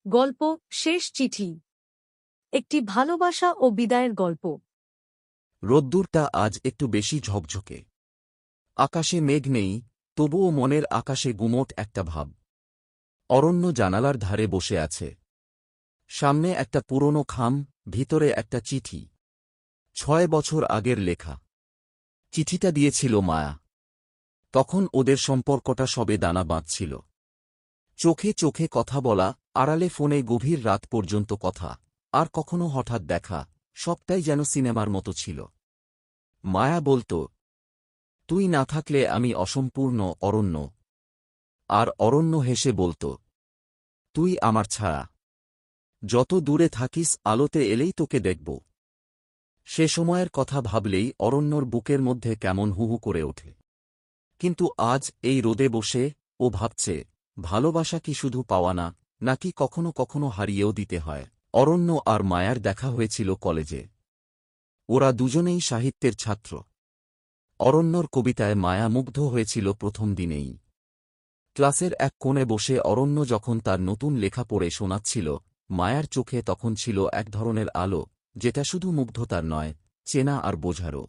গল্প শেষ চিঠি। একটি ভালোবাসা ও বিদায়ের গল্প। রোদ্দুরটা আজ একটু বেশি ঝকঝকে। আকাশে মেঘ নেই, তবুও মনের আকাশে গুমোট একটা ভাব। অরণ্য জানালার ধারে বসে আছে। সামনে একটা পুরনো খাম, ভিতরে একটা চিঠি। 6 বছর আগের লেখা। চিঠিটা দিয়েছিল মায়া। তখন ওদের সম্পর্কটা সবে দানা বাঁধছিল। চোখে চোখে কথা বলা, আড়ালে ফোনে গভীর রাত পর্যন্ত কথা, আর কখনো হঠাৎ দেখা, সবটাই যেন সিনেমার মতো ছিল। মায়া বলত, তুই না থাকলে আমি অসম্পূর্ণ অরণ্য। আর অরণ্য হেসে বলত, তুই আমার ছায়া। যত দূরে থাকিস আলোতে এলেই তোকে দেখব। সে সময়ের কথা ভাবলেই অরণ্যর বুকের মধ্যে কেমন হুহু করে ওঠে। কিন্তু আজ এই রোদে বসে ও ভাবছে, ভালোবাসা কি শুধু পাওয়া না, নাকি কখনো কখনো হারিয়েও দিতে হয়। অরণ্য আর মায়ার দেখা হয়েছিল কলেজে। ওরা দুজনেই সাহিত্যের ছাত্র। অরণ্যর কবিতায় মায়া মুগ্ধ হয়েছিল প্রথম দিনেই। ক্লাসের এক কোণে বসে অরণ্য যখন তার নতুন লেখা পড়ে শোনাচ্ছিল, মায়ার চোখে তখন ছিল এক ধরনের আলো, যেটা শুধু মুগ্ধতার নয়, চেনা আর বোঝারও।